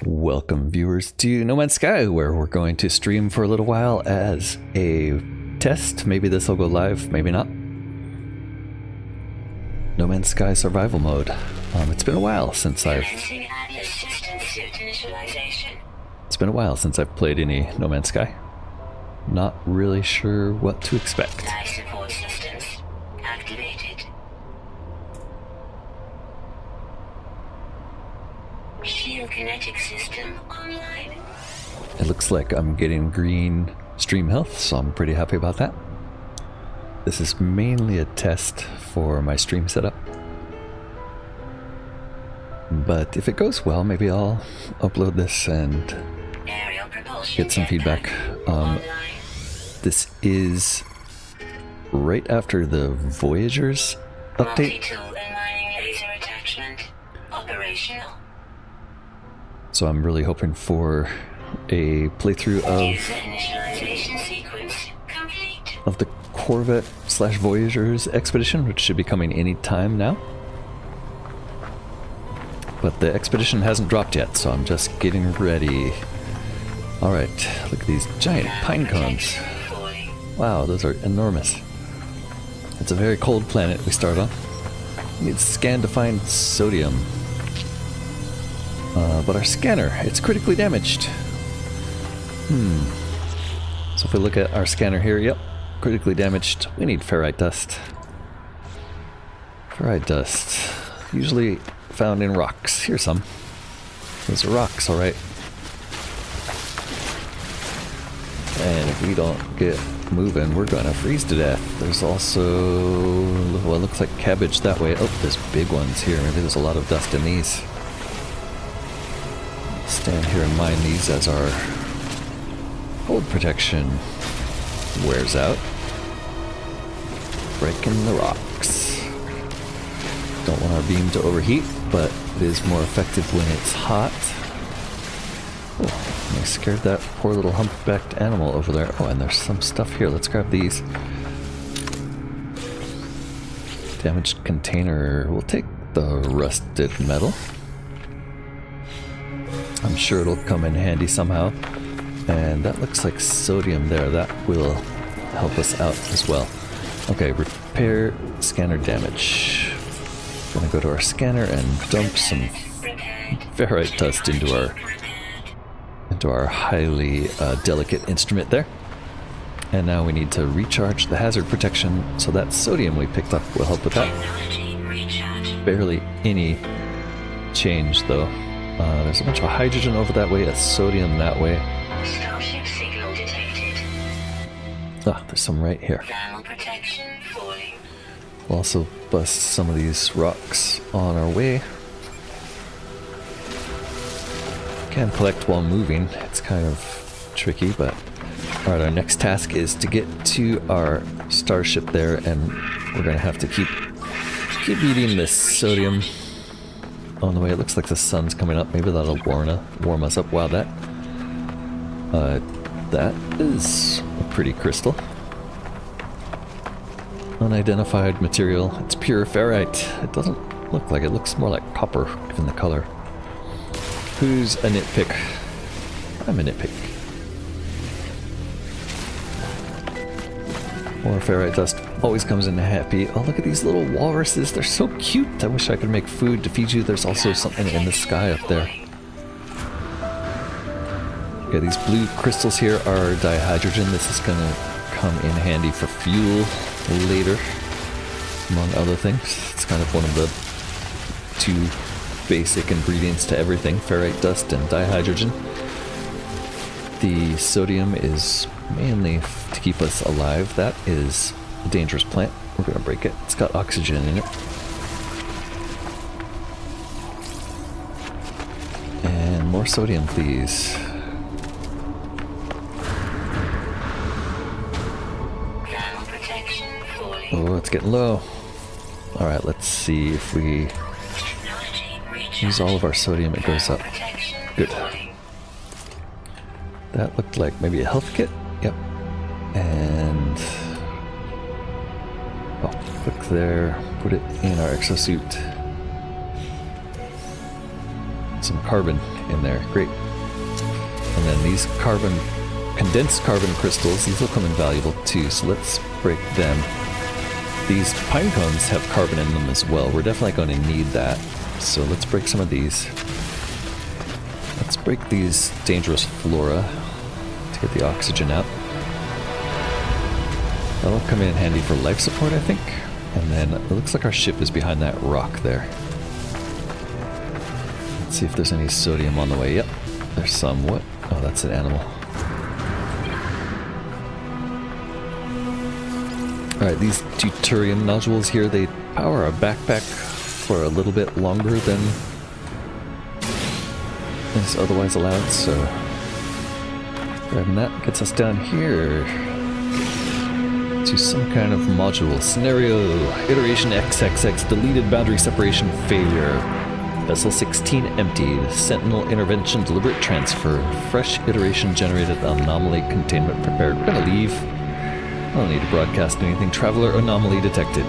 Welcome viewers to No Man's Sky, where we're going to stream for a little while as a test. Maybe this will go live, maybe not. No Man's Sky survival mode. It's been a while since I've played any No Man's Sky. Not really sure what to expect. Life support systems activated. Shield kinetic system online. It looks like I'm getting green stream health, so I'm pretty happy about that. This is mainly a test for my stream setup. But if it goes well, maybe I'll upload this and Aerial propulsion get some feedback. online. This is right after the Voyagers update, Multi-tool and mining laser attachment operational. so I'm really hoping for a playthrough User initialization sequence complete. of the Corvette / Voyagers expedition, which should be coming any time now. But the expedition hasn't dropped yet, so I'm just getting ready. Alright, look at these giant pine cones. Falling. Wow, those are enormous. It's a very cold planet we start on. We need to scan to find sodium. But our scanner, it's critically damaged. So if we look at our scanner here, yep, critically damaged. We need ferrite dust. Ferrite dust, usually found in rocks. Here's some. Those are rocks, alright. And if we don't get moving, we're gonna freeze to death. There's also, well, it looks like cabbage that way. Oh, there's big ones here. Maybe there's a lot of dust in these. Stand here and mine these as our cold protection wears out. Breaking the rocks. Don't want our beam to overheat, but it is more effective when it's hot. Oh, I scared that poor little humpbacked animal over there. Oh, and there's some stuff here. Let's grab these. Damaged container. We'll take the rusted metal. I'm sure it'll come in handy somehow. And that looks like sodium there. That will help us out as well. Okay, repair scanner damage. Gonna go to our scanner and dump some ferrite dust into our highly delicate instrument there. And now we need to recharge the hazard protection, so that sodium we picked up will help with that. Technology recharge. Barely any change though. There's a bunch of hydrogen over that way, a sodium that way. Starship signal detected. Ah, there's some right here. Thermal protection falling. We'll also bust some of these rocks on our way. Can collect while moving. It's kind of tricky, but alright, our next task is to get to our starship there, and we're gonna have to keep eating this sodium on the way. It looks like the sun's coming up. Maybe that'll warm us up. Wow, that is a pretty crystal. Unidentified material. It's pure ferrite. It doesn't look like it. Looks more like copper given the color. Who's a nitpick? I'm a nitpick. More ferrite dust always comes in happy. Oh, look at these little walruses. They're so cute. I wish I could make food to feed you. There's also something in the sky up there. Yeah, these blue crystals here are dihydrogen. This is going to come in handy for fuel later, among other things. It's kind of one of the two basic ingredients to everything, ferrite dust and dihydrogen. The sodium is mainly to keep us alive. That is a dangerous plant. We're going to break it. It's got oxygen in it. And more sodium, please. Thermal protection falling. Oh, it's getting low. Alright, let's see if we Technology recharge. use all of our sodium, it goes up. Protection Good. falling. That looked like maybe a health kit. Yep. And oh, click there, put it in our exosuit. some carbon in there. Great. And then these condensed carbon crystals, these will come in valuable too, so let's break them. These pine cones have carbon in them as well. We're definitely going to need that. So let's break some of these. Let's break these dangerous flora to get the oxygen out. That'll come in handy for life support, I think. And then it looks like our ship is behind that rock there. Let's see if there's any sodium on the way. Yep, there's some. What? Oh, that's an animal. Alright, these deuterium nodules here, they power our backpack for a little bit longer than is otherwise allowed, so grabbing that gets us down here to some kind of module. Scenario, iteration XXX, deleted boundary separation failure. Vessel 16 emptied, Sentinel intervention deliberate transfer, fresh iteration generated, anomaly containment prepared. We're gonna leave. I don't need to broadcast anything. Traveler anomaly detected.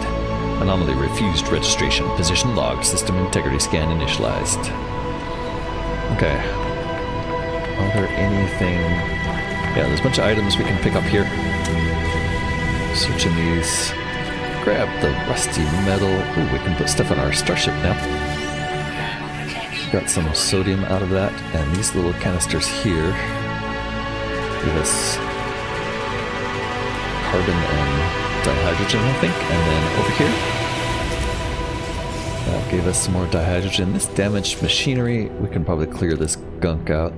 Anomaly refused registration. Position log. System integrity scan initialized. Okay. Are there anything... Yeah, there's a bunch of items we can pick up here. Searching these. Grab the rusty metal. Ooh, we can put stuff on our starship now. Got some sodium out of that. And these little canisters here give us carbon and dihydrogen, I think, and then over here that gave us some more dihydrogen. This damaged machinery, we can probably clear this gunk out.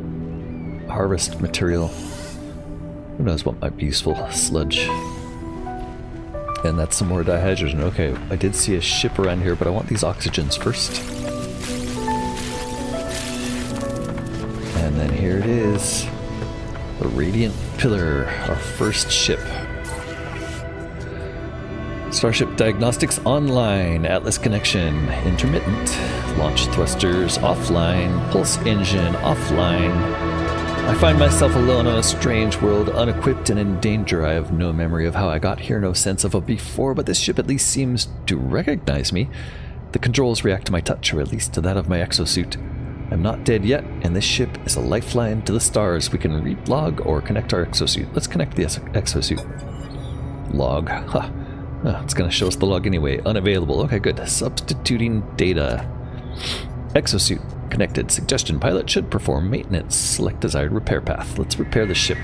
Harvest material, who knows what might be useful. Sludge, and that's some more dihydrogen. Okay, I did see a ship around here, but I want these oxygens first. And then here it is, the Radiant Pillar, our first ship. Starship diagnostics online, Atlas connection intermittent, launch thrusters offline, pulse engine offline. I find myself alone on a strange world, unequipped and in danger. I have no memory of how I got here, no sense of a before, but this ship at least seems to recognize me. The controls react to my touch, or at least to that of my exosuit. I'm not dead yet, and this ship is a lifeline to the stars. We can read log or connect our exosuit. Let's connect the exosuit. Log. Huh. Oh, it's going to show us the log anyway. Unavailable. Okay, good. Substituting data. Exosuit connected. Suggestion. Pilot should perform maintenance. Select desired repair path. Let's repair the ship.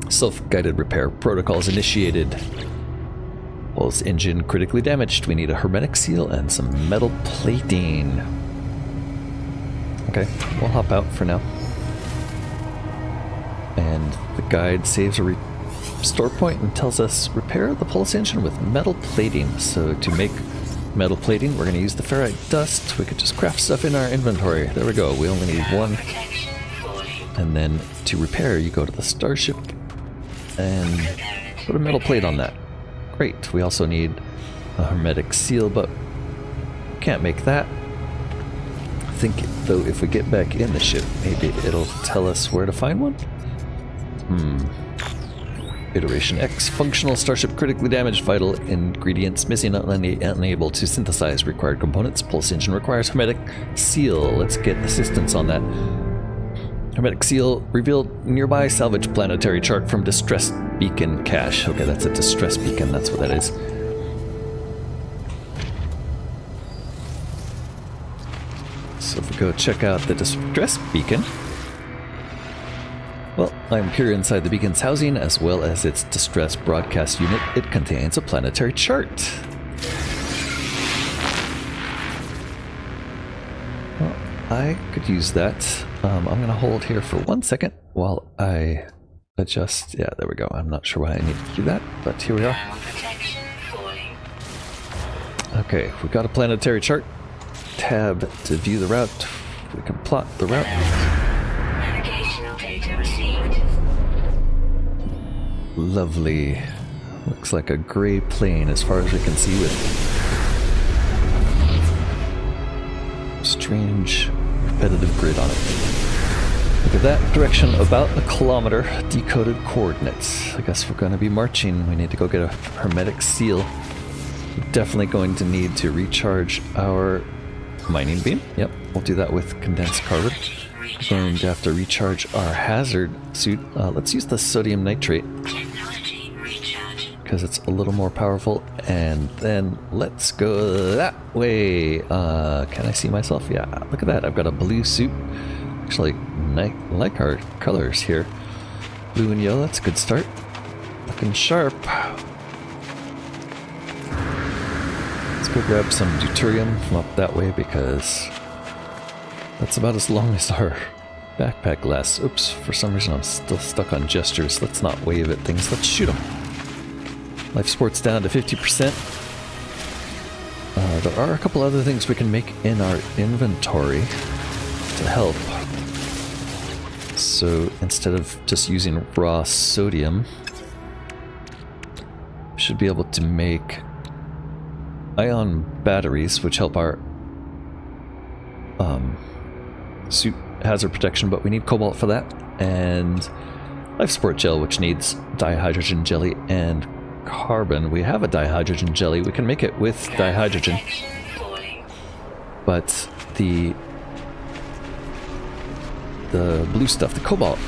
Self-guided repair. Protocols initiated. Pulse engine critically damaged. We need a hermetic seal and some metal plating. Okay, we'll hop out for now. And the guide saves a restore point and tells us repair the pulse engine with metal plating. So to make metal plating, we're going to use the ferrite dust. We could just craft stuff in our inventory. There we go. We only need one. And then to repair, you go to the starship and put a metal plate on that. Great. We also need a hermetic seal, but can't make that. I think, though, if we get back in the ship, maybe it'll tell us where to find one? Iteration X. Functional starship critically damaged. Vital ingredients missing. Unable to synthesize required components. Pulse engine requires hermetic seal. Let's get assistance on that. Hermetic seal revealed nearby salvage planetary chart from distress beacon cache. Okay, that's a distress beacon. That's what that is. So if we go check out the distress beacon. Well, I'm here inside the beacon's housing as well as its distress broadcast unit. It contains a planetary chart. Well, I could use that. I'm going to hold here for 1 second while I adjust. Yeah, there we go. I'm not sure why I need to do that, but here we are. Okay, we got a planetary chart. Tab to view the route. We can plot the route. Navigational data received. Lovely. Looks like a gray plane as far as we can see with strange repetitive grid on it. Look at that. Direction about a kilometer. Decoded coordinates. I guess we're going to be marching. We need to go get a hermetic seal. We're definitely going to need to recharge our Mining beam. Yep, we'll do that with condensed carbon. We're going to have to recharge our hazard suit. Let's use the sodium nitrate Technology recharge. because it's a little more powerful. And then let's go that way. Can I see myself? Yeah, look at that. I've got a blue suit. Actually, like our colors here. Blue and yellow, that's a good start. Looking sharp. Let's go grab some deuterium from up that way because that's about as long as our backpack lasts. Oops, for some reason I'm still stuck on gestures. Let's not wave at things, let's shoot them. Life support's down to 50%. There are a couple other things we can make in our inventory to help. So instead of just using raw sodium, we should be able to make ion batteries, which help our suit hazard protection, but we need cobalt for that, and life support gel, which needs dihydrogen jelly and carbon. We have a dihydrogen jelly, we can make it with dihydrogen, Protection falling. but the blue stuff, the cobalt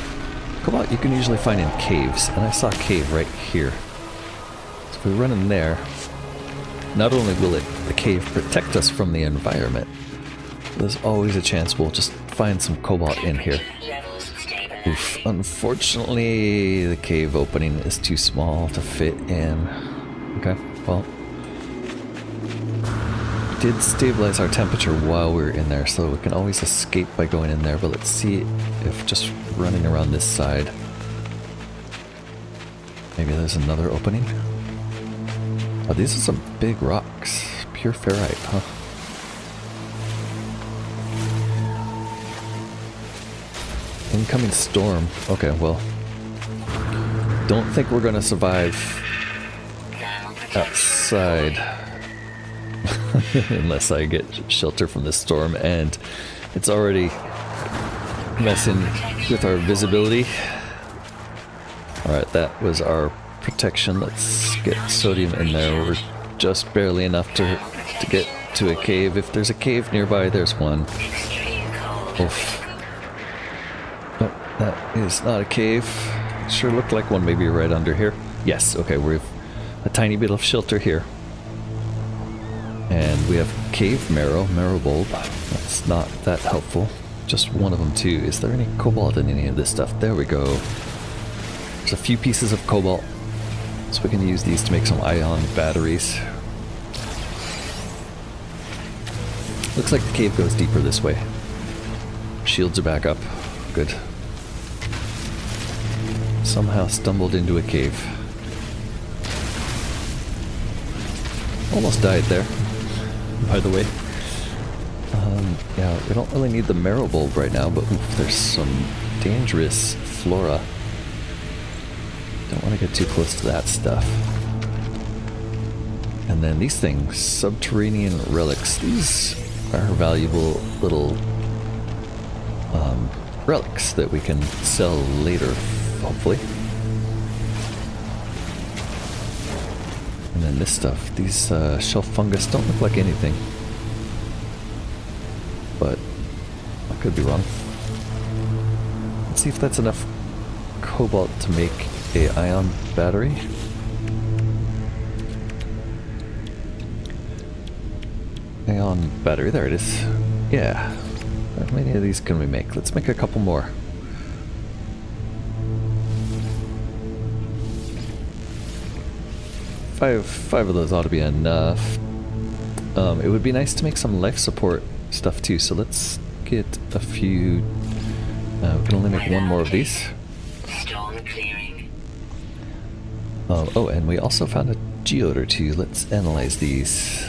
you can usually find in caves, and I saw a cave right here. So if we run in there, not only will the cave protect us from the environment, there's always a chance we'll just find some cobalt in here. Levels stabilized. Oof, unfortunately, the cave opening is too small to fit in. Okay, well, we did stabilize our temperature while we were in there, so we can always escape by going in there, but let's see if just running around this side, maybe there's another opening. Oh, these are some big rocks. Pure ferrite, huh? Incoming storm. Okay, well, don't think we're gonna survive Thermal protection. outside unless I get shelter from this storm, and it's already messing with our visibility. Alright, that was our protection. Let's get sodium in there. We're just barely enough to get to a cave. If there's a cave nearby, there's one. Extreme cold. Oof. Nope, that is not a cave. Sure looked like one maybe right under here. Yes, okay, we have a tiny bit of shelter here. And we have cave marrow bulb. That's not that helpful. Just one of them too. Is there any cobalt in any of this stuff? There we go. There's a few pieces of cobalt. So we can use these to make some ion batteries. Looks like the cave goes deeper this way. Shields are back up. Good. Somehow stumbled into a cave. Almost died there, by the way. Yeah, we don't really need the marrow bulb right now, but oof, there's some dangerous flora. Don't want to get too close to that stuff. And then these things, subterranean relics. These are valuable little relics that we can sell later, hopefully. And then this stuff, these shelf fungus don't look like anything, but I could be wrong. Let's see if that's enough cobalt to make a ion battery. Ion battery, there it is. Yeah. How many of these can we make? Let's make a couple more. Five of those ought to be enough. It would be nice to make some life support stuff too, so let's get a few. We can only make one more of these. Storm clearing. Oh, and we also found a geode or two. Let's analyze these.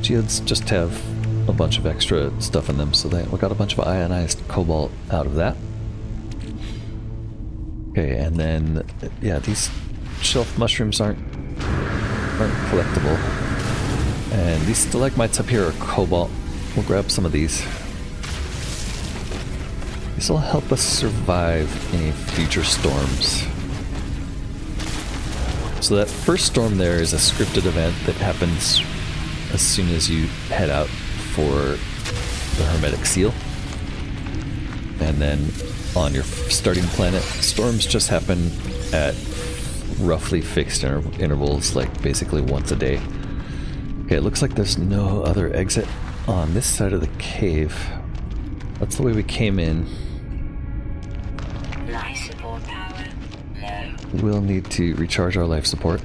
Geodes just have a bunch of extra stuff in them, so we got a bunch of ionized cobalt out of that. Okay, and then yeah, these shelf mushrooms aren't collectible, and these stalagmites up here are cobalt. We'll grab some of these. These will help us survive any future storms. So that first storm there is a scripted event that happens as soon as you head out for the hermetic seal. And then on your starting planet, storms just happen at roughly fixed intervals, like basically once a day. Okay, it looks like there's no other exit on this side of the cave. That's the way we came in. Life support power low. We'll need to recharge our life support.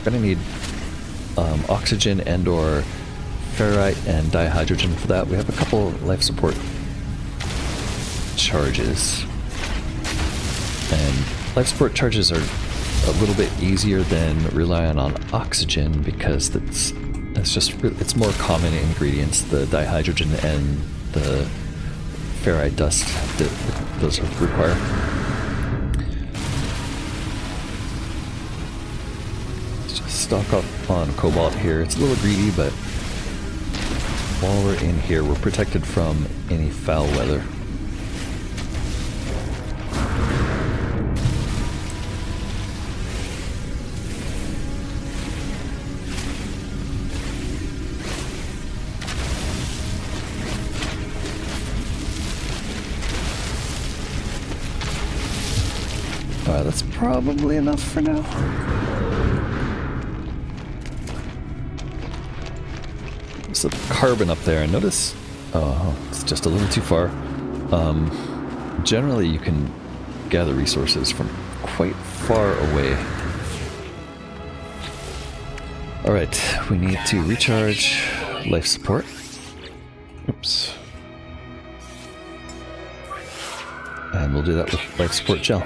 Gonna need oxygen and or ferrite and dihydrogen for that. We have a couple life support charges. And life support charges are a little bit easier than relying on oxygen because it's more common ingredients, the dihydrogen and the ferrite dust that those require. Let's just stock up on cobalt here. It's a little greedy, but while we're in here, we're protected from any foul weather. That's probably enough for now. There's a carbon up there, and notice... Oh, it's just a little too far. Generally, you can gather resources from quite far away. Alright, we need to recharge life support. Oops. And we'll do that with life support gel.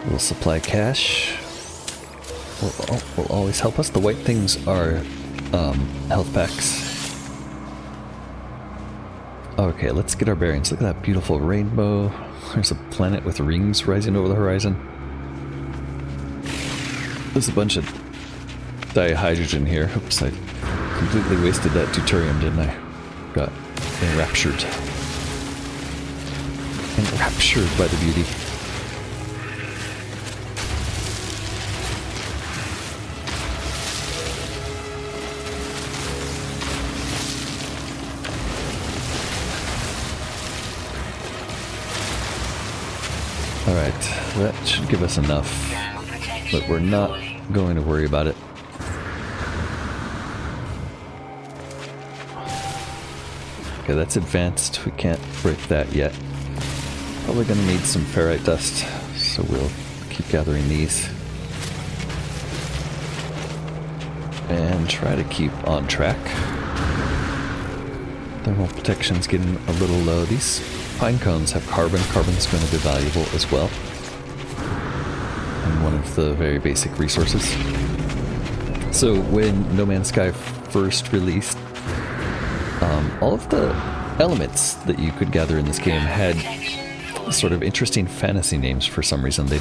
We'll supply cash. Will always help us. The white things are health packs. Okay, let's get our bearings. Look at that beautiful rainbow. There's a planet with rings rising over the horizon. There's a bunch of dihydrogen here. Oops, I completely wasted that deuterium, didn't I? Got enraptured. Enraptured by the beauty. Alright, that should give us enough, but we're not going to worry about it. Okay, that's advanced. We can't break that yet. Probably going to need some ferrite dust, so we'll keep gathering these. And try to keep on track. Thermal protection's getting a little low. These pine cones have carbon. Carbon's going to be valuable as well. And one of the very basic resources. So when No Man's Sky first released, all of the elements that you could gather in this game had sort of interesting fantasy names for some reason. They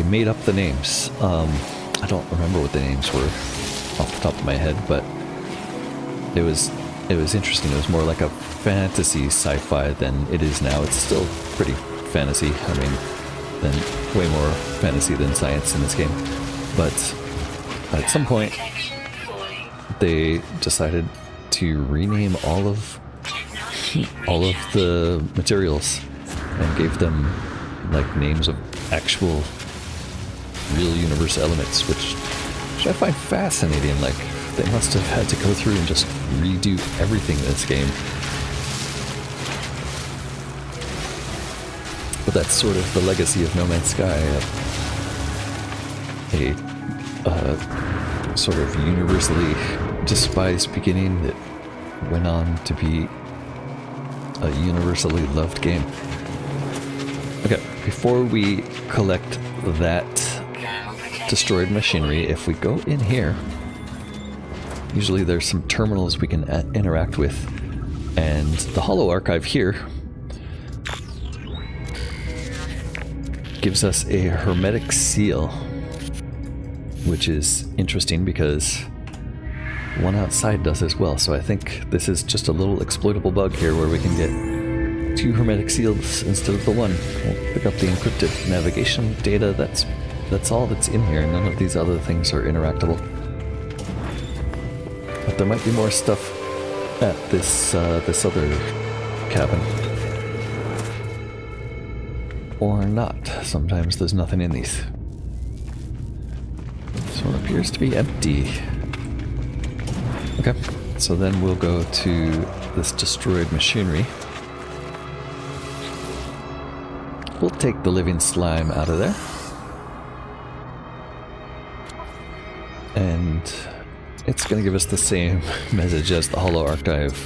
made up the names. I don't remember what the names were off the top of my head, but it was interesting. It was more like a fantasy sci-fi than it is now. It's still pretty fantasy. I mean, then way more fantasy than science in this game. But at some point, they decided to rename all of the materials and gave them like names of actual real universe elements, which I find fascinating. Like, they must have had to go through and just redo everything in this game. But that's sort of the legacy of No Man's Sky. A sort of universally despised beginning that went on to be a universally loved game. Okay, before we collect that destroyed machinery, if we go in here, usually there's some terminals we can interact with, and the Hollow Archive here gives us a hermetic seal, which is interesting because one outside does as well. So I think this is just a little exploitable bug here where we can get 2 hermetic seals instead of the 1. We'll pick up the encrypted navigation data. That's all that's in here. None of these other things are interactable. But there might be more stuff at this other cabin. Or not. Sometimes there's nothing in these. This one appears to be empty. Okay, so then we'll go to this destroyed machinery. We'll take the living slime out of there. And it's going to give us the same message as the Hollow Archive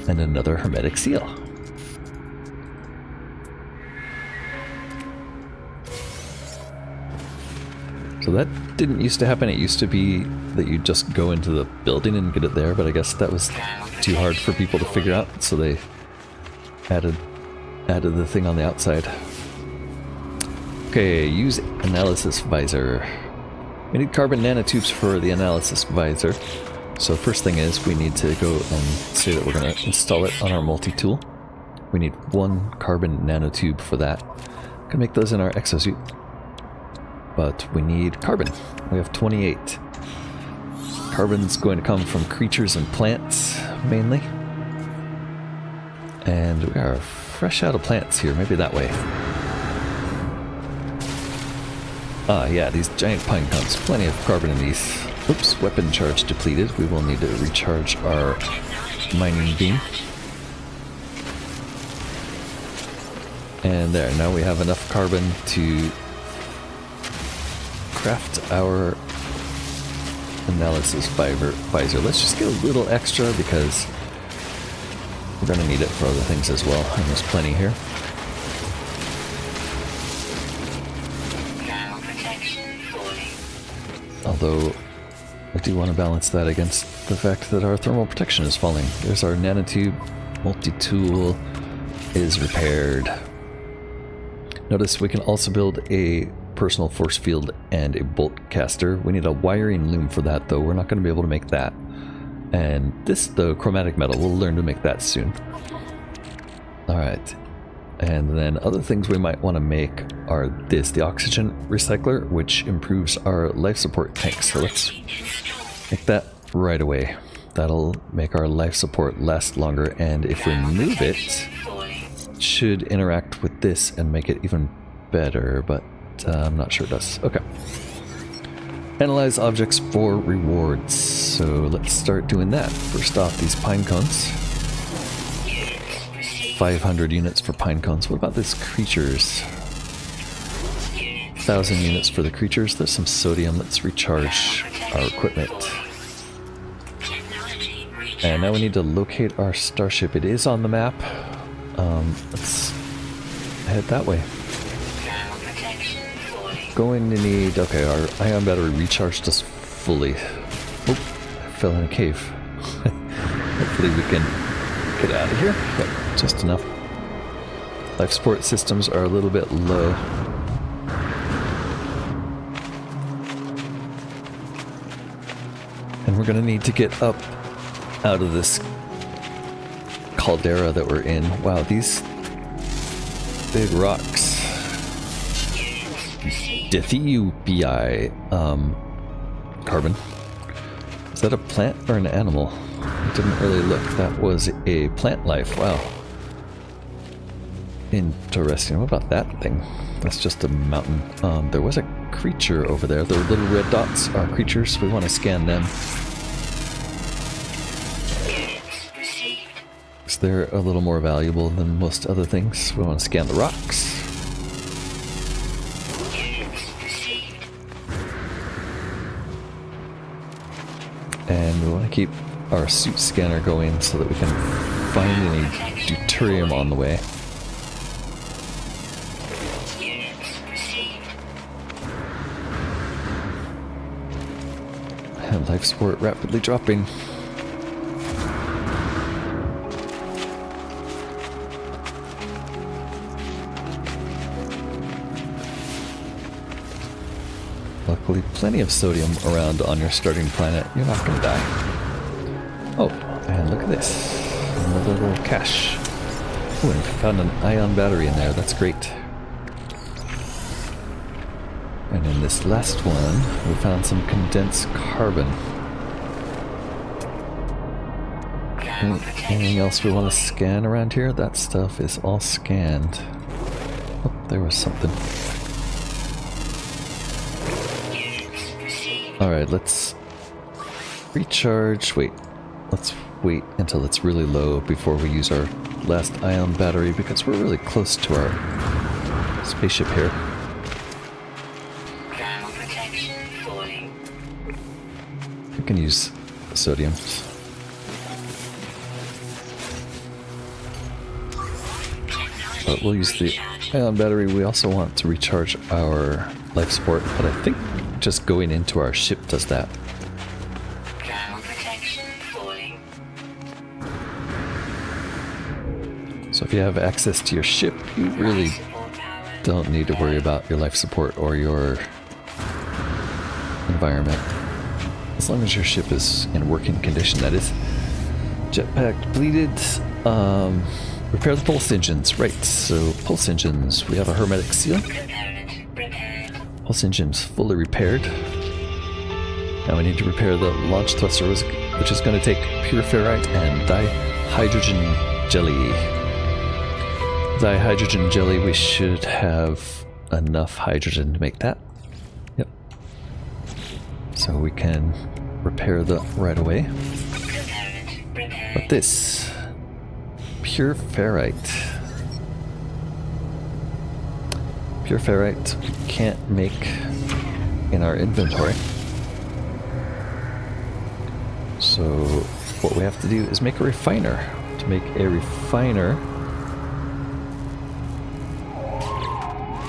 and another hermetic seal. So that didn't used to happen. It used to be that you just go into the building and get it there, but I guess that was too hard for people to figure out, so they added the thing on the outside. Okay, use analysis visor. We need carbon nanotubes for the analysis visor. So first thing is we need to go and say that we're going to install it on our multi-tool. We need 1 carbon nanotube for that. Can make those in our exosuit. But we need carbon. We have 28. Carbon's going to come from creatures and plants, mainly. And we are fresh out of plants here, maybe that way. Ah, yeah, these giant pine cones. Plenty of carbon in these. Oops, weapon charge depleted. We will need to recharge our mining beam. And there, now we have enough carbon to craft our analysis visor. Let's just get a little extra because we're going to need it for other things as well. And there's plenty here. Although I do want to balance that against the fact that our thermal protection is falling. There's our nanotube. Multi-tool is repaired. Notice we can also build a personal force field and a bolt caster. We need a wiring loom for that though. We're not going to be able to make that. And this, the chromatic metal, we'll learn to make that soon. Alright. And then other things we might want to make are this, the oxygen recycler, which improves our life support tanks. So let's make that right away. That'll make our life support last longer, and if we move it, it should interact with this and make it even better, but I'm not sure it does. Okay. Analyze objects for rewards. So let's start doing that. First off, these pine cones. 500 units for pine cones. What about these creatures? 1,000 units for the creatures. There's some sodium. Let's recharge our equipment. And now we need to locate our starship. It is on the map. Let's head that way. Going to need... Okay, our ion battery recharged us fully. Oh, I fell in a cave. Hopefully we can get out of here. Yep, just enough. Life support systems are a little bit low. And we're going to need to get up out of this caldera that we're in. Wow, these big rocks. Dithyupi, carbon. Is that a plant or an animal? I didn't really look. That was a plant life. Wow. Interesting. What about that thing? That's just a mountain. There was a creature over there. The little red dots are creatures. We want to scan them. So they're a little more valuable than most other things. We want to scan the rocks. And we want to keep our suit scanner going so that we can find any deuterium on the way. And life support rapidly dropping. Luckily, plenty of sodium around on your starting planet. You're not going to die. Oh, and look at this. Another little cache. Oh, and we found an ion battery in there. That's great. And in this last one, we found some condensed carbon. Anything else we want to scan around here? That stuff is all scanned. Oh, there was something. Alright, let's recharge. Wait, let's wait until it's really low before we use our last ion battery because we're really close to our spaceship here. We can use sodium. But we'll use the ion battery. We also want to recharge our life support, but I think just going into our ship does that. So if you have access to your ship, you really don't need to worry about your life support or your environment. As long as your ship is in working condition, that is. Jetpack depleted. Repair the pulse engines. Right, so pulse engines. We have a hermetic seal. Pulse engines fully repaired. Now we need to repair the launch thruster, which is going to take pure ferrite and dihydrogen jelly. Dihydrogen jelly, we should have enough hydrogen to make that. Yep. So we can repair that right away. But this, pure ferrite. Pure ferrite we can't make in our inventory. So what we have to do is make a refiner. To make a refiner,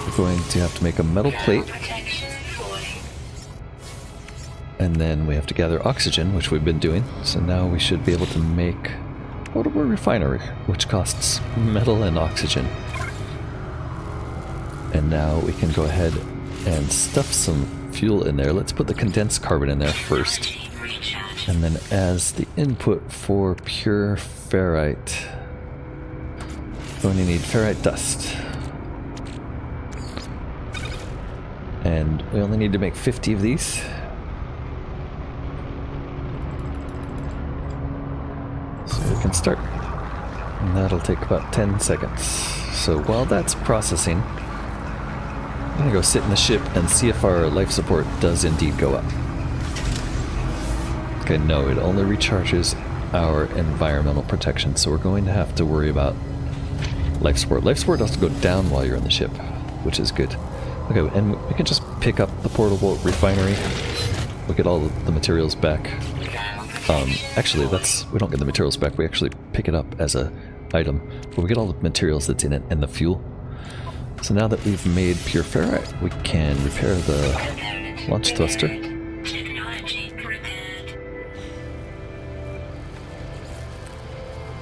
we're going to have to make a metal plate. And then we have to gather oxygen, which we've been doing. So now we should be able to make a portable refiner, which costs metal and oxygen. And now we can go ahead and stuff some fuel in there. Let's put the condensed carbon in there first. And then as the input for pure ferrite, we only need ferrite dust. And we only need to make 50 of these. So we can start. And that'll take about 10 seconds. So while that's processing, I'm gonna go sit in the ship and see if our life support does indeed go up. Okay, no, it only recharges our environmental protection, so we're going to have to worry about life support. Life support doesn't go down while you're in the ship, which is good. Okay, and we can just pick up the portable refinery. We'll get all the materials back. Actually, we don't get the materials back, we actually pick it up as a item. But we get all the materials that's in it and the fuel. So now that we've made pure ferrite, we can repair the launch thruster.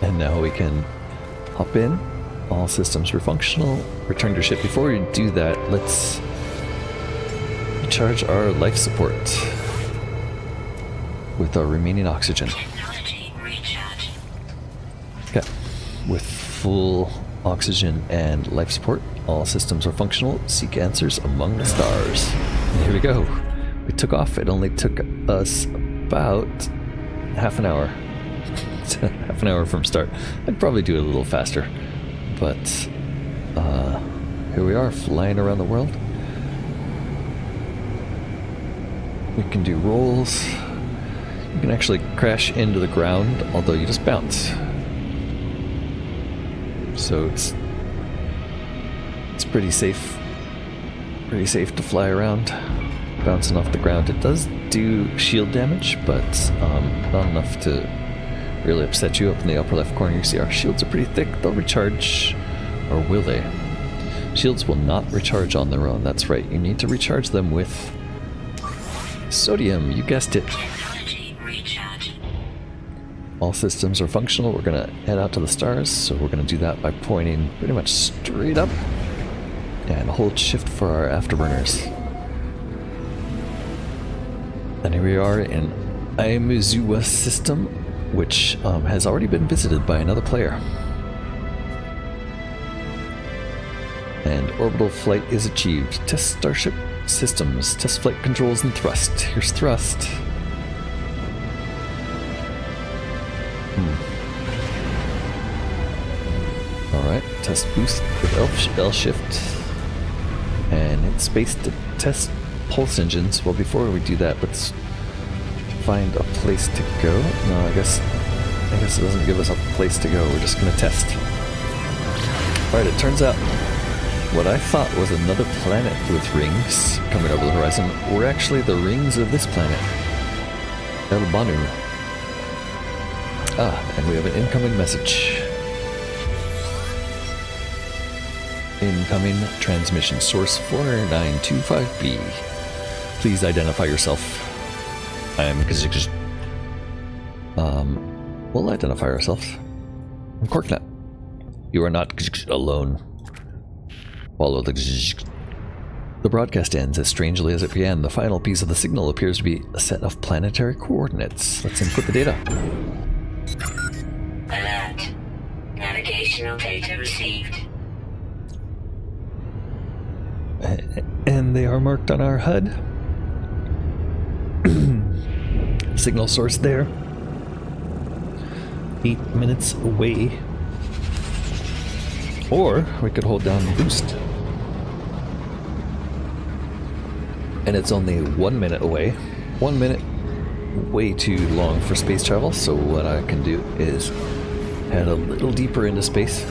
And now we can hop in. All systems were functional. Return to ship. Before we do that, let's recharge our life support with our remaining oxygen. Okay. With full oxygen and life support, all systems are functional. Seek answers among the stars. And here we go. We took off. It only took us about half an hour. Half an hour from start. I'd probably do it a little faster. But here we are, flying around the world. We can do rolls. You can actually crash into the ground, although you just bounce. So it's pretty safe. Pretty safe to fly around, bouncing off the ground. It does do shield damage, but not enough to really upset you. Up in the upper left corner, you see our shields are pretty thick. They'll recharge, or will they? Shields will not recharge on their own. That's right. You need to recharge them with sodium. You guessed it. All systems are functional. We're going to head out to the stars, so we're going to do that by pointing pretty much straight up and hold shift for our afterburners. And here we are in Aimuzuwa system. which has already been visited by another player. And orbital flight is achieved. Test Starship systems, test flight controls and thrust. Here's thrust. Alright, test boost with L shift. And hit space to test pulse engines. Well, before we do that, let's find a place to go. No, I guess it doesn't give us a place to go. We're just gonna test. Alright, it turns out what I thought was another planet with rings coming over the horizon were actually the rings of this planet, El Banu. Ah, and we have an incoming message. Incoming transmission source 4925B. Please identify yourself. I'm we'll identify ourselves. I'm Corknet. You are not alone. Follow the broadcast ends as strangely as it began. The final piece of the signal appears to be a set of planetary coordinates. Let's input the data. Alert. Navigational data received. And they are marked on our HUD. Signal source there. 8 minutes away. Or we could hold down boost. And it's only 1 minute away. 1 minute, way too long for space travel. So what I can do is head a little deeper into space.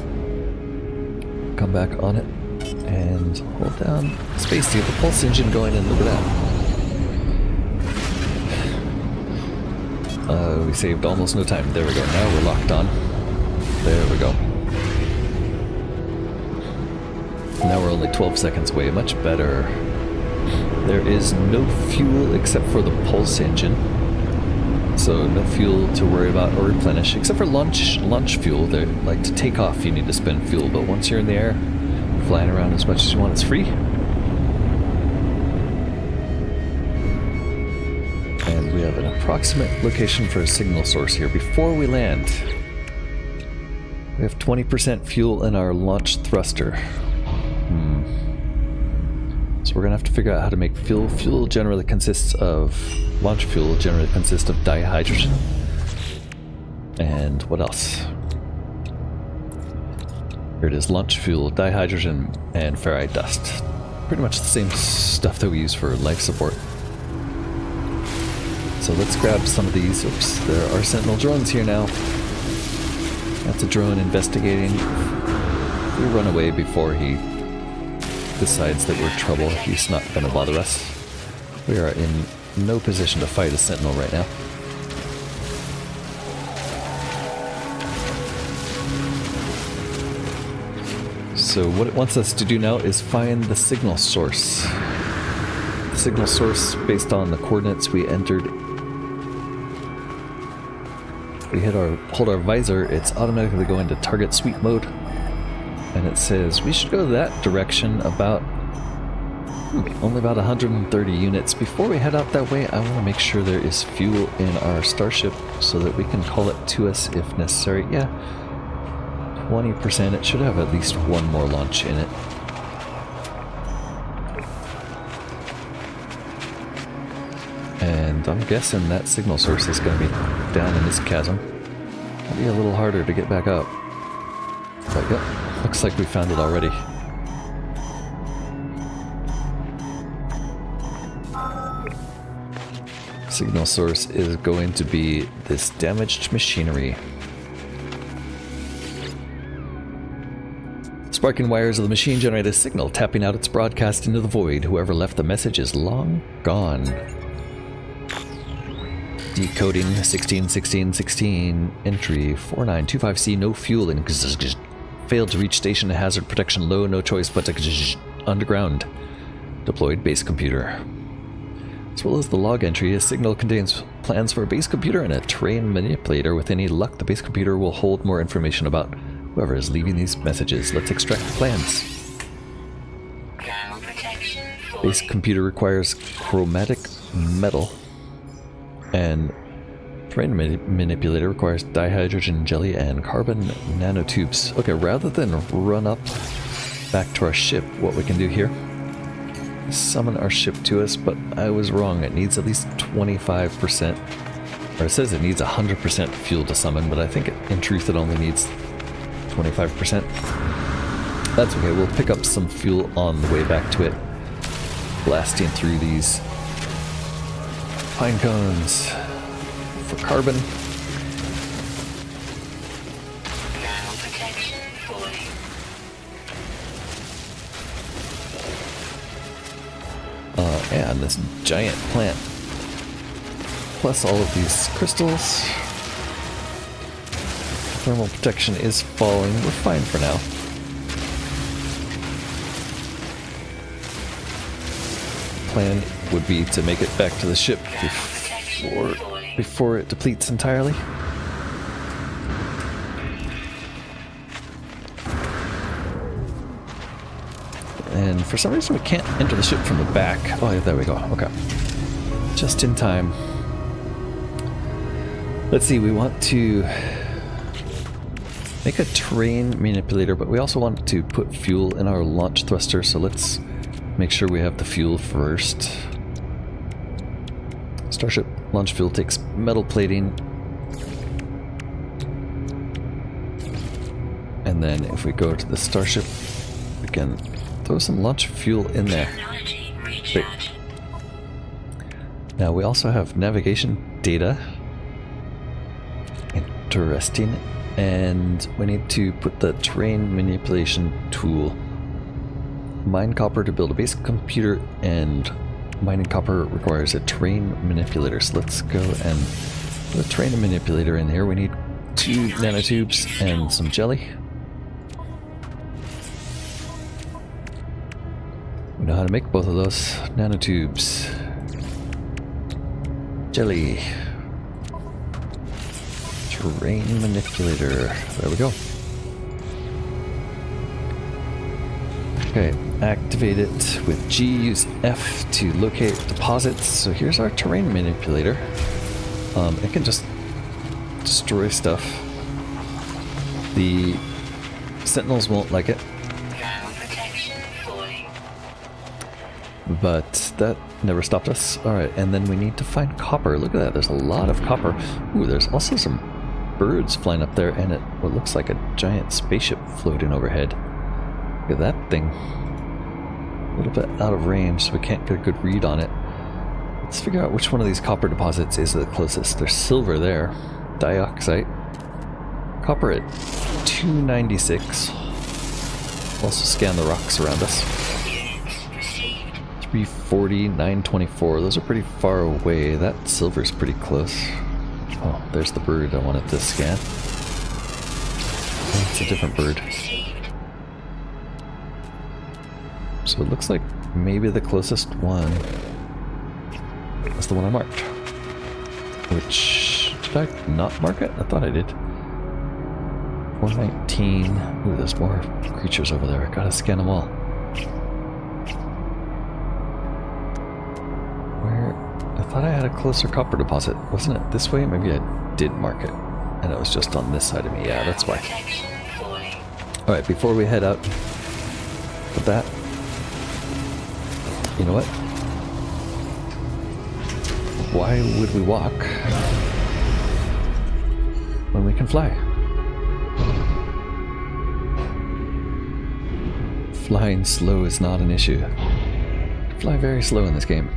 Come back on it. And hold down space to get the pulse engine going, and look at that. We saved almost no time. There we go. Now we're locked on. There we go. Now we're only 12 seconds away. Much better. There is no fuel except for the pulse engine. So no fuel to worry about or replenish, except for launch fuel. They're like to take off you need to spend fuel, but once you're in the air, flying around as much as you want, it's free. And we have an approximate location for a signal source here. Before we land, we have 20% fuel in our launch thruster. So we're gonna have to figure out how to make fuel. Fuel generally consists of, launch fuel generally consists of dihydrogen. And what else? Here it is, launch fuel, dihydrogen, and ferrite dust. Pretty much the same stuff that we use for life support. So let's grab some of these. Oops, there are Sentinel drones here now. That's a drone investigating. We run away before he decides that we're trouble. He's not going to bother us. We are in no position to fight a Sentinel right now. So what it wants us to do now is find the signal source. The signal source based on the coordinates we entered. We hold our visor, it's automatically going to target sweep mode. And it says we should go that direction about only about 130 units. Before we head out that way, I want to make sure there is fuel in our starship so that we can call it to us if necessary. Yeah, 20%. It should have at least one more launch in it. And I'm guessing that signal source is going to be down in this chasm. It'll be a little harder to get back up. But yep, looks like we found it already. Signal source is going to be this damaged machinery. Sparking wires of the machine generate a signal, tapping out its broadcast into the void. Whoever left the message is long gone. Decoding 161616, entry 4925C, no fuel in failed to reach station, hazard protection low, no choice but to underground. Deployed base computer. As well as the log entry, a signal contains plans for a base computer and a terrain manipulator. With any luck, the base computer will hold more information about whoever is leaving these messages. Let's extract the plans. Base computer requires chromatic metal and Terrain manipulator requires dihydrogen jelly and carbon nanotubes. Okay, rather than run up back to our ship, what we can do here is summon our ship to us, but I was wrong. It needs at least 25%. Or it says it needs 100% fuel to summon, but I think in truth it only needs 25%. That's okay, we'll pick up some fuel on the way back to it. Blasting through these pine cones for carbon. Nano protection fully. And this giant plant. Plus all of these crystals. Thermal protection is falling. We're fine for now. Plan would be to make it back to the ship before it depletes entirely. And for some reason we can't enter the ship from the back. Oh, yeah, there we go. Okay. Just in time. Let's see, we want to make a terrain manipulator, but we also want to put fuel in our launch thruster, so let's make sure we have the fuel first. Starship launch fuel takes metal plating. And then if we go to the Starship, we can throw some launch fuel in there. Technology recharge. Now we also have navigation data. Interesting. And we need to put the terrain manipulation tool. Mine copper to build a basic computer, and mining copper requires a terrain manipulator. So let's go and put a terrain manipulator in here. We need 2 nanotubes and some jelly. We know how to make both of those. Nanotubes. Jelly. Terrain manipulator. There we go. Okay, activate it with G, use F to locate deposits. So here's our terrain manipulator. It can just destroy stuff. The sentinels won't like it. Nano protection fully. But that never stopped us. Alright, and then we need to find copper. Look at that, there's a lot of copper. Ooh, there's also some birds flying up there, and what looks like a giant spaceship floating overhead. Look at that thing. A little bit out of range, so we can't get a good read on it. Let's figure out which one of these copper deposits is the closest. There's silver there. Dioxide. Copper at 296. Also scan the rocks around us. Units received. 340, 924. Those are pretty far away. That silver's pretty close. Oh, there's the bird I wanted to scan. Oh, it's a different bird. Received. So it looks like maybe the closest one is the one I marked. Which, did I not mark it? I thought I did. 419. Ooh, there's more creatures over there. I gotta scan them all. Where? I thought I had a closer copper deposit. Wasn't it this way? Maybe I did mark it. And it was just on this side of me. Yeah, that's why. Protection fully. Alright, before we head out with that, you know what? Why would we walk when we can fly? Flying slow is not an issue. Fly very slow in this game.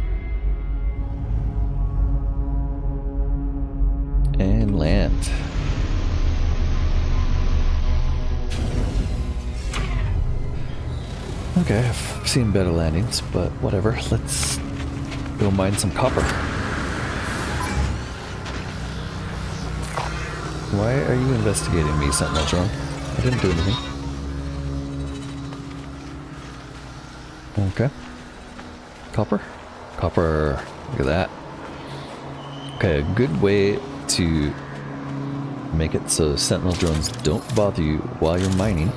And land. Okay, I've seen better landings, but whatever. Let's go mine some copper. Why are you investigating me, Sentinel Drone? I didn't do anything. Okay. Copper? Copper. Look at that. Okay, a good way to make it so Sentinel Drones don't bother you while you're mining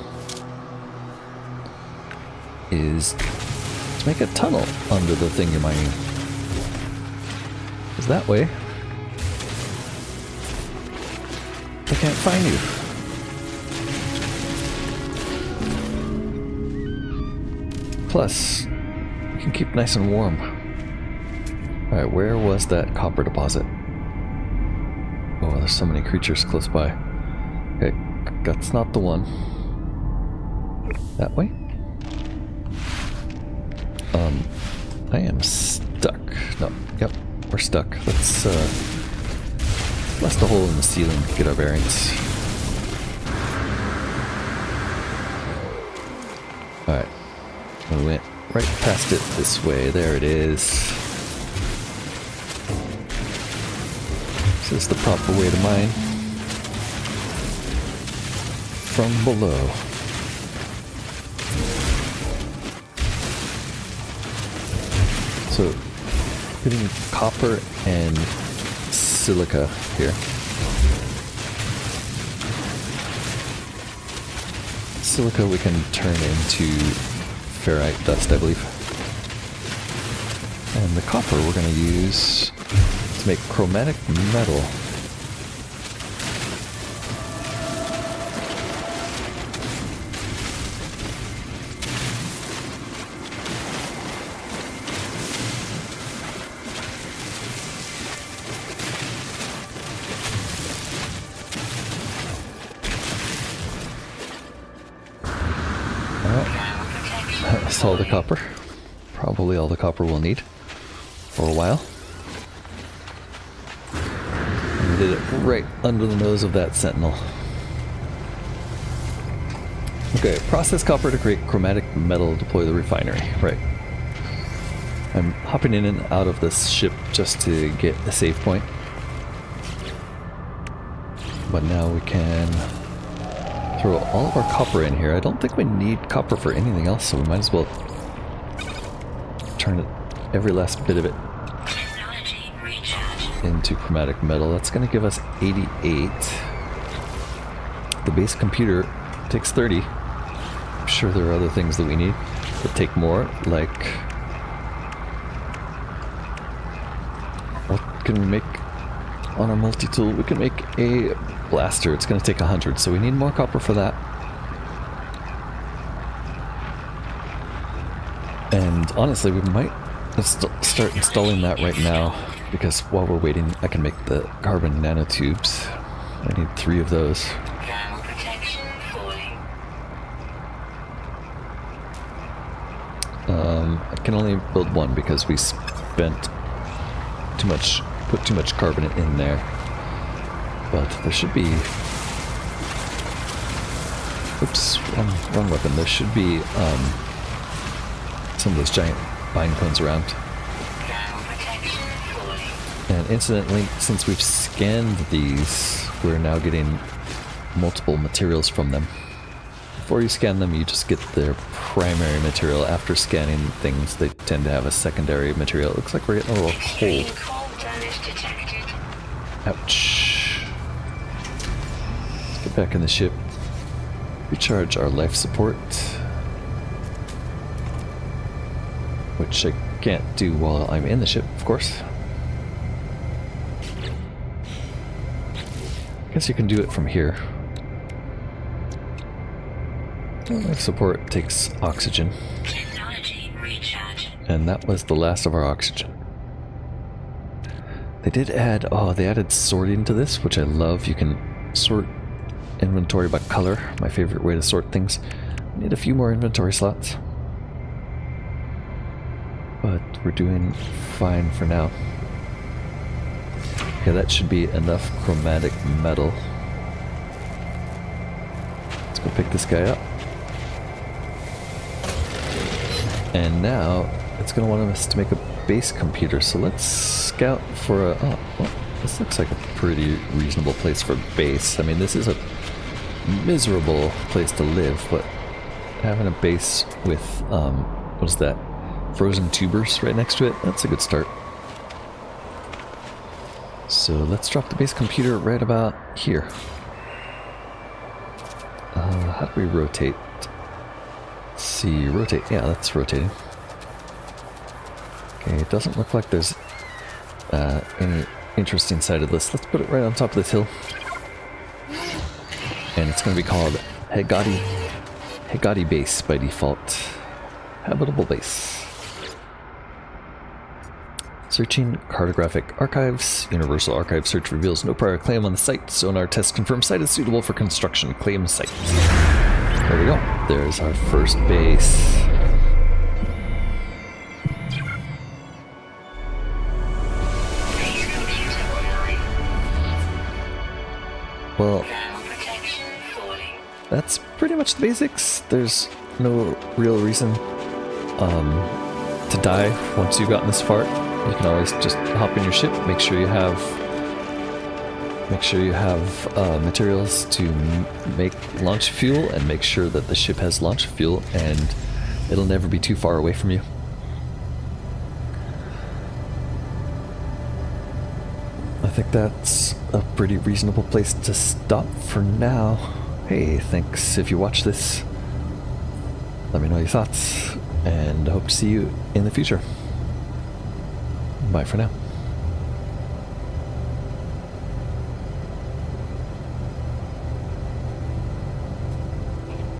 is to make a tunnel under the thing you're mining. Because that way they can't find you. Plus, you can keep nice and warm. Alright, where was that copper deposit? Oh, there's so many creatures close by. Okay, that's not the one. That way? I am stuck. No, yep, we're stuck. Let's blast a hole in the ceiling to get our bearings. Alright, we went right past it this way. There it is. This is the proper way to mine. From below. So, getting copper and silica here. Silica we can turn into ferrite dust, I believe. And the copper we're going to use to make chromatic metal. That's all the copper. Probably all the copper we'll need for a while. And we did it right under the nose of that sentinel. Okay, process copper to create chromatic metal, deploy the refinery. Right. I'm hopping in and out of this ship just to get a save point. But now we can throw all of our copper in here. I don't think we need copper for anything else, so we might as well turn it, every last bit of it into chromatic metal. That's going to give us 88. The base computer takes 30. I'm sure there are other things that we need that take more, like... What can we make on our multi-tool? We can make a blaster. It's going to take 100, so we need more copper for that. And honestly, we might start installing that right now, because while we're waiting, I can make the carbon nanotubes. I need 3 of those. Thermal protection falling. I can only build 1 because we spent put too much carbonate in there. But there should be... Oops, wrong weapon. There should be some of those giant bind cones around. And incidentally, since we've scanned these, we're now getting multiple materials from them. Before you scan them, you just get their primary material. After scanning things, they tend to have a secondary material. It looks like we're getting a little cold. Ouch. Let's get back in the ship. Recharge our life support. Which I can't do while I'm in the ship, of course. I guess you can do it from here. Life support takes oxygen. Technology recharge. And that was the last of our oxygen. They did add, they added sorting to this, which I love. You can sort inventory by color, my favorite way to sort things. I need a few more inventory slots. But we're doing fine for now. Okay, that should be enough chromatic metal. Let's go pick this guy up. And now it's going to want us to make a base computer, so let's scout for a... Oh, well, this looks like a pretty reasonable place for a base. I mean, this is a miserable place to live, but having a base with, what is that? Frozen tubers right next to it, that's a good start. So let's drop the base computer right about here. How do we rotate? Let's see, rotate. Yeah, that's rotating. Okay, it doesn't look like there's any interesting side of this. Let's put it right on top of this hill. and it's going to be called Hegati Base by default. Habitable base. Searching cartographic archives. Universal Archive search reveals no prior claim on the site. Sonar test confirms site is suitable for construction. Claim site. There we go. There's our first base. Base computer online. Well, Thermal protection falling. that's pretty much the basics. There's no real reason to die once you've gotten this far. You can always just hop in your ship, make sure you have materials to make launch fuel, and make sure that the ship has launch fuel, and it'll never be too far away from you. I think that's a pretty reasonable place to stop for now. Hey, thanks if you watch this. Let me know your thoughts, and I hope to see you in the future. Bye for now.